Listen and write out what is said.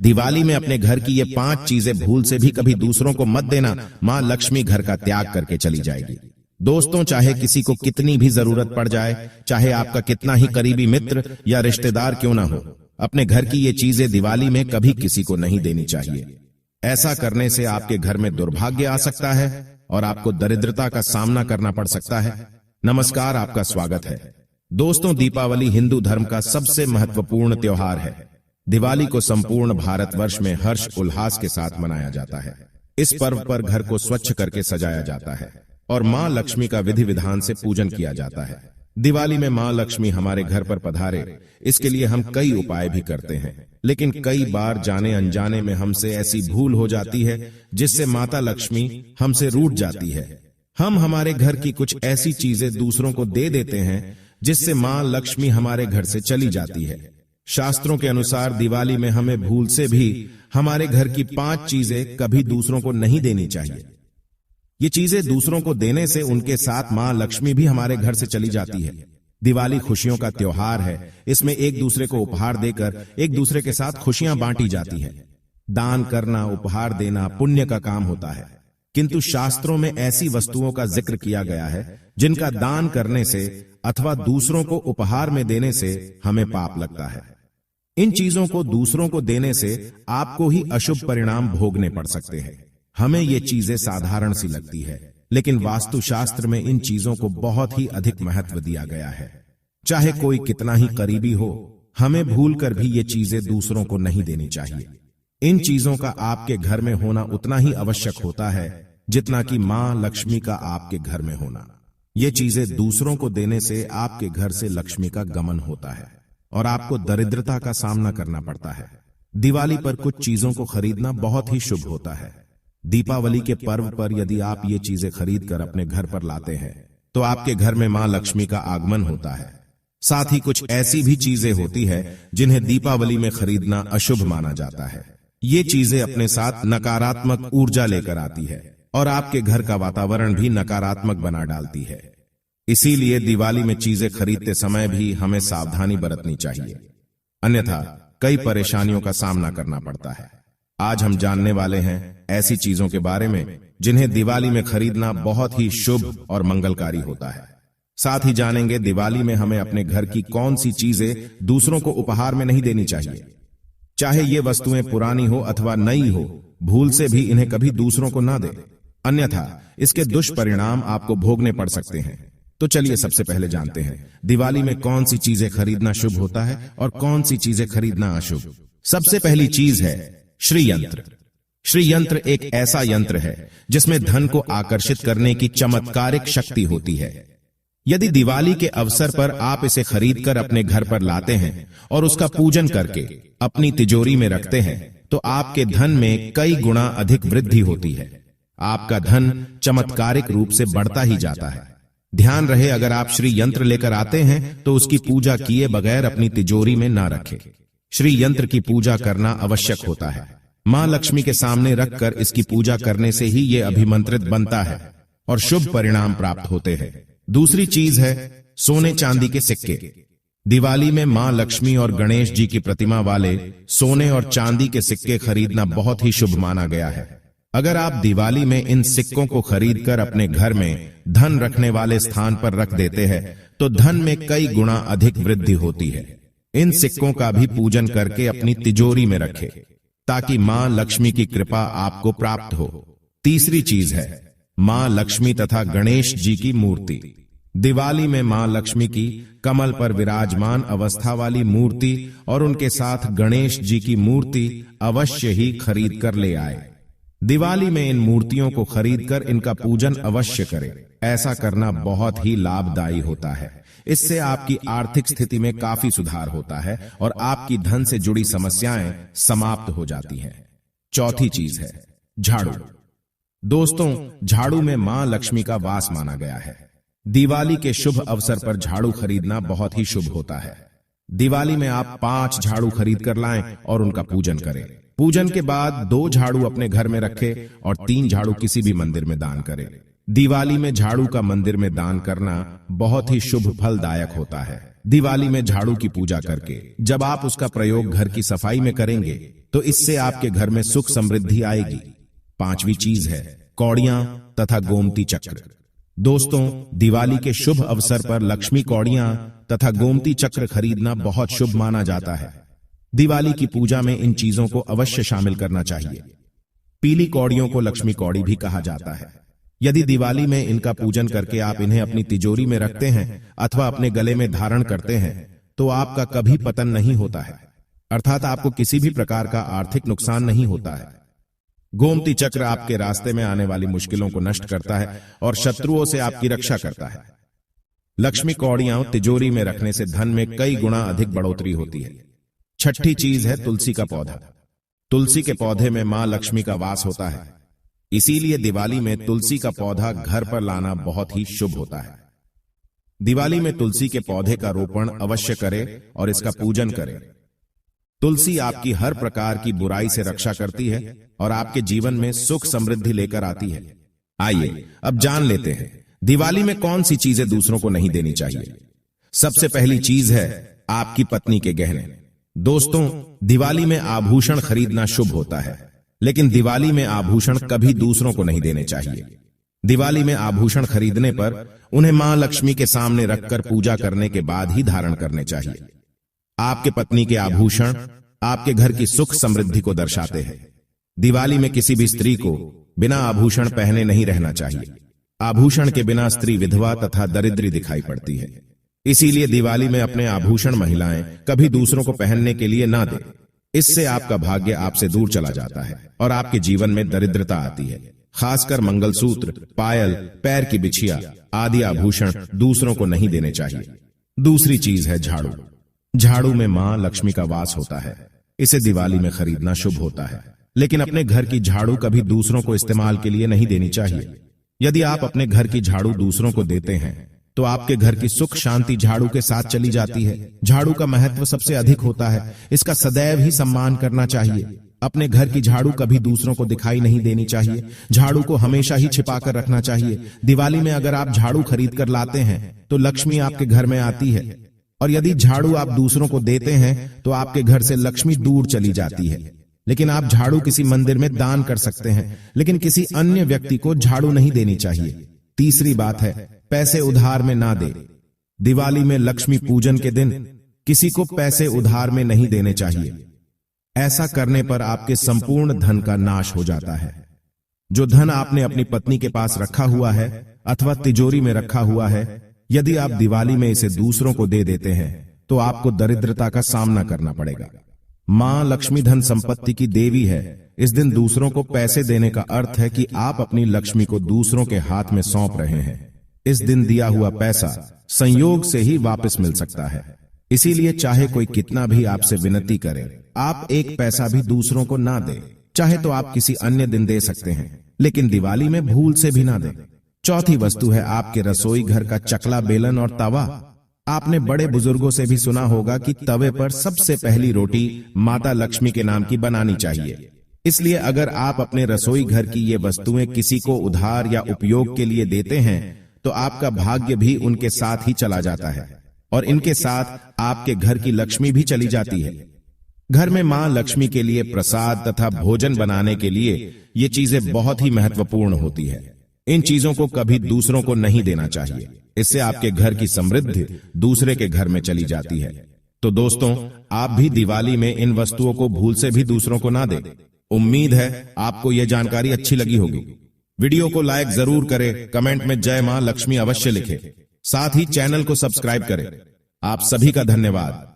दिवाली में अपने घर की ये 5 चीजें भूल से भी कभी दूसरों को मत देना, मां लक्ष्मी घर का त्याग करके चली जाएगी। दोस्तों, चाहे किसी को कितनी भी जरूरत पड़ जाए, चाहे आपका कितना ही करीबी मित्र या रिश्तेदार क्यों ना हो, अपने घर की ये चीजें दिवाली में कभी किसी को नहीं देनी चाहिए। ऐसा करने से आपके घर में दुर्भाग्य आ सकता है और आपको दरिद्रता का सामना करना पड़ सकता है। नमस्कार, आपका स्वागत है। दोस्तों, दीपावली हिंदू धर्म का सबसे महत्वपूर्ण त्योहार है। दिवाली को संपूर्ण भारतवर्ष में हर्ष उल्लास के साथ मनाया जाता है। इस पर्व पर घर को स्वच्छ करके सजाया जाता है और मां लक्ष्मी का विधि विधान से पूजन किया जाता है। दिवाली में मां लक्ष्मी हमारे घर पर पधारे, इसके लिए हम कई उपाय भी करते हैं, लेकिन कई बार जाने अनजाने में हमसे ऐसी भूल हो जाती है जिससे माता लक्ष्मी हमसे रूठ जाती है। हम हमारे घर की कुछ ऐसी चीजें दूसरों को दे देते हैं जिससे मां लक्ष्मी हमारे घर से चली जाती है। शास्त्रों के अनुसार दिवाली में हमें भूल से भी हमारे घर की 5 चीजें कभी दूसरों को नहीं देनी चाहिए। ये चीजें दूसरों को देने से उनके साथ मां लक्ष्मी भी हमारे घर से चली जाती है। दिवाली खुशियों का त्योहार है। इसमें एक दूसरे को उपहार देकर एक दूसरे के साथ खुशियां बांटी जाती है। दान करना, उपहार देना पुण्य का काम होता है, किंतु शास्त्रों में ऐसी वस्तुओं का जिक्र किया गया है जिनका दान करने से अथवा दूसरों को उपहार में देने से हमें पाप लगता है। इन चीजों को दूसरों को देने से आपको ही अशुभ परिणाम भोगने पड़ सकते हैं। हमें ये चीजें साधारण सी लगती है, लेकिन वास्तुशास्त्र में इन चीजों को बहुत ही अधिक महत्व दिया गया है। चाहे कोई कितना ही करीबी हो, हमें भूलकर भी ये चीजें दूसरों को नहीं देनी चाहिए। इन चीजों का आपके घर में होना उतना ही आवश्यक होता है जितना कि मां लक्ष्मी का आपके घर में होना। ये चीजें दूसरों को देने से आपके घर से लक्ष्मी का गमन होता है और आपको दरिद्रता का सामना करना पड़ता है। दिवाली पर कुछ चीजों को खरीदना बहुत ही शुभ होता है। दीपावली के पर्व पर यदि आप ये चीजें खरीद कर अपने घर पर लाते हैं तो आपके घर में मां लक्ष्मी का आगमन होता है। साथ ही कुछ ऐसी भी चीजें होती है जिन्हें दीपावली में खरीदना अशुभ माना जाता है। ये चीजें अपने साथ नकारात्मक ऊर्जा लेकर आती है और आपके घर का वातावरण भी नकारात्मक बना डालती है। इसीलिए दिवाली में चीजें खरीदते समय भी हमें सावधानी बरतनी चाहिए, अन्यथा कई परेशानियों का सामना करना पड़ता है। आज हम जानने वाले हैं ऐसी चीजों के बारे में जिन्हें दिवाली में खरीदना बहुत ही शुभ और मंगलकारी होता है। साथ ही जानेंगे दिवाली में हमें अपने घर की कौन सी चीजें दूसरों को उपहार में नहीं देनी चाहिए। चाहे ये वस्तुएं पुरानी हो अथवा नई हो, भूल से भी इन्हें कभी दूसरों को ना दें, अन्यथा इसके दुष्परिणाम आपको भोगने पड़ सकते हैं। तो चलिए सबसे पहले जानते हैं दिवाली में कौन सी चीजें खरीदना शुभ होता है और कौन सी चीजें खरीदना अशुभ। सबसे पहली चीज है श्री यंत्र। श्री यंत्र एक ऐसा यंत्र है जिसमें धन को आकर्षित करने की चमत्कारिक शक्ति होती है। यदि दिवाली के अवसर पर आप इसे खरीदकर अपने घर पर लाते हैं और उसका पूजन करके अपनी तिजोरी में रखते हैं तो आपके धन में कई गुना अधिक वृद्धि होती है। आपका धन चमत्कारिक रूप से बढ़ता ही जाता है। ध्यान रहे, अगर आप श्री यंत्र लेकर आते हैं तो उसकी पूजा किए बगैर अपनी तिजोरी में ना रखें। श्री यंत्र की पूजा करना आवश्यक होता है। मां लक्ष्मी के सामने रखकर इसकी पूजा करने से ही ये अभिमंत्रित बनता है और शुभ परिणाम प्राप्त होते हैं। दूसरी चीज है सोने चांदी के सिक्के। दिवाली में मां लक्ष्मी और गणेश जी की प्रतिमा वाले सोने और चांदी के सिक्के खरीदना बहुत ही शुभ माना गया है। अगर आप दिवाली में इन सिक्कों को खरीदकर अपने घर में धन रखने वाले स्थान पर रख देते हैं तो धन में कई गुना अधिक वृद्धि होती है। इन सिक्कों का भी पूजन करके अपनी तिजोरी में रखें ताकि मां लक्ष्मी की कृपा आपको प्राप्त हो। तीसरी चीज है मां लक्ष्मी तथा गणेश जी की मूर्ति। दिवाली में मां लक्ष्मी की कमल पर विराजमान अवस्था वाली मूर्ति और उनके साथ गणेश जी की मूर्ति अवश्य ही खरीद कर ले आए। दिवाली में इन मूर्तियों को खरीदकर इनका पूजन अवश्य करें। ऐसा करना बहुत ही लाभदायी होता है। इससे आपकी आर्थिक स्थिति में काफी सुधार होता है और आपकी धन से जुड़ी समस्याएं समाप्त हो जाती हैं। चौथी चीज है झाड़ू। दोस्तों, झाड़ू में मां लक्ष्मी का वास माना गया है। दिवाली के शुभ अवसर पर झाड़ू खरीदना बहुत ही शुभ होता है। दिवाली में आप 5 झाड़ू खरीद कर लाएं और उनका पूजन करें। पूजन के बाद 2 झाड़ू अपने घर में रखें और 3 झाड़ू किसी भी मंदिर में दान करें। दिवाली में झाड़ू का मंदिर में दान करना बहुत ही शुभ फलदायक होता है। दिवाली में झाड़ू की पूजा करके जब आप उसका प्रयोग घर की सफाई में करेंगे तो इससे आपके घर में सुख समृद्धि आएगी। पांचवी चीज है कौड़ियां तथा गोमती चक्र। दोस्तों, दिवाली के शुभ अवसर पर लक्ष्मी कौड़ियां तथा गोमती चक्र खरीदना बहुत शुभ माना जाता है। दिवाली की पूजा में इन चीजों को अवश्य शामिल करना चाहिए। पीली कौड़ियों को लक्ष्मी कौड़ी भी कहा जाता है। यदि दिवाली में इनका पूजन करके आप इन्हें अपनी तिजोरी में रखते हैं अथवा अपने गले में धारण करते हैं तो आपका कभी पतन नहीं होता है, अर्थात आपको किसी भी प्रकार का आर्थिक नुकसान नहीं होता है। गोमती चक्र आपके रास्ते में आने वाली मुश्किलों को नष्ट करता है और शत्रुओं से आपकी रक्षा करता है। लक्ष्मी कौड़ियां तिजोरी में रखने से धन में कई गुना अधिक बढ़ोतरी होती है। छठी चीज है तुलसी का पौधा। तुलसी के पौधे में मां लक्ष्मी का वास होता है, इसीलिए दिवाली में तुलसी का पौधा घर पर लाना बहुत ही शुभ होता है। दिवाली में तुलसी के पौधे का रोपण अवश्य करें और इसका पूजन करें। तुलसी आपकी हर प्रकार की बुराई से रक्षा करती है और आपके जीवन में सुख समृद्धि लेकर आती है। आइए अब जान लेते हैं दिवाली में कौन सी चीजें दूसरों को नहीं देनी चाहिए। सबसे पहली चीज है आपकी पत्नी के गहने। दोस्तों, दिवाली में आभूषण खरीदना शुभ होता है, लेकिन दिवाली में आभूषण कभी दूसरों को नहीं देने चाहिए। दिवाली में आभूषण खरीदने पर उन्हें मां लक्ष्मी के सामने रखकर पूजा करने के बाद ही धारण करने चाहिए। आपके पत्नी के आभूषण आपके घर की सुख समृद्धि को दर्शाते हैं। दिवाली में किसी भी स्त्री को बिना आभूषण पहने नहीं रहना चाहिए। आभूषण के बिना स्त्री विधवा तथा दरिद्री दिखाई पड़ती है। इसीलिए दिवाली में अपने आभूषण महिलाएं कभी दूसरों को पहनने के लिए ना दें। इससे आपका भाग्य आपसे दूर चला जाता है और आपके जीवन में दरिद्रता आती है। खासकर मंगलसूत्र, पायल, पैर की बिछिया आदि आभूषण दूसरों को नहीं देने चाहिए। दूसरी चीज है झाड़ू। झाड़ू में मां लक्ष्मी का वास होता है, इसे दिवाली में खरीदना शुभ होता है, लेकिन अपने घर की झाड़ू कभी दूसरों को इस्तेमाल के लिए नहीं देनी चाहिए। यदि आप अपने घर की झाड़ू दूसरों को देते हैं तो आपके घर की सुख शांति झाड़ू के साथ चली जाती है। झाड़ू का महत्व सबसे अधिक होता है, इसका सदैव ही सम्मान करना चाहिए। अपने घर की झाड़ू कभी दूसरों को दिखाई नहीं देनी चाहिए। झाड़ू को हमेशा ही छिपाकर रखना चाहिए। दिवाली में अगर आप झाड़ू खरीद कर लाते हैं तो लक्ष्मी आपके घर में आती है, और यदि झाड़ू आप दूसरों को देते हैं तो आपके घर से लक्ष्मी दूर चली जाती है। लेकिन आप झाड़ू किसी मंदिर में दान कर सकते हैं, लेकिन किसी अन्य व्यक्ति को झाड़ू नहीं देनी चाहिए। तीसरी बात है पैसे उधार में ना दे। दिवाली में लक्ष्मी पूजन के दिन किसी को पैसे उधार में नहीं देने चाहिए। ऐसा करने पर आपके संपूर्ण धन का नाश हो जाता है। जो धन आपने अपनी पत्नी के पास रखा हुआ है अथवा तिजोरी में रखा हुआ है, यदि आप दिवाली में इसे दूसरों को दे देते हैं तो आपको दरिद्रता का सामना करना पड़ेगा। मां लक्ष्मी धन संपत्ति की देवी है। इस दिन दूसरों को पैसे देने का अर्थ है कि आप अपनी लक्ष्मी को दूसरों के हाथ में सौंप रहे हैं। इस दिन दिया हुआ पैसा संयोग से ही वापस मिल सकता है, इसीलिए चाहे कोई कितना भी आपसे विनती करे, आप एक पैसा भी दूसरों को ना दें। चाहे तो आप किसी अन्य दिन दे सकते हैं, लेकिन दिवाली में भूल से भी ना दें। चौथी वस्तु है आपके रसोई घर का चकला, बेलन और तवा। आपने बड़े बुजुर्गों से भी सुना होगा कि तवे पर सबसे पहली रोटी माता लक्ष्मी के नाम की बनानी चाहिए। इसलिए अगर आप अपने रसोई घर की ये वस्तुएं किसी को उधार या उपयोग के लिए देते हैं तो आपका भाग्य भी उनके साथ ही चला जाता है और इनके साथ आपके घर की लक्ष्मी भी चली जाती है। घर में मां लक्ष्मी के लिए प्रसाद तथा भोजन बनाने के लिए ये चीजें बहुत ही महत्वपूर्ण होती है। इन चीजों को कभी दूसरों को नहीं देना चाहिए, इससे आपके घर की समृद्धि दूसरे के घर में चली जाती है। तो दोस्तों, आप भी दिवाली में इन वस्तुओं को भूल से भी दूसरों को ना दें। उम्मीद है आपको यह जानकारी अच्छी लगी होगी। वीडियो को लाइक जरूर करें, कमेंट में जय मां लक्ष्मी अवश्य लिखें, साथ ही चैनल को सब्सक्राइब करें। आप सभी का धन्यवाद।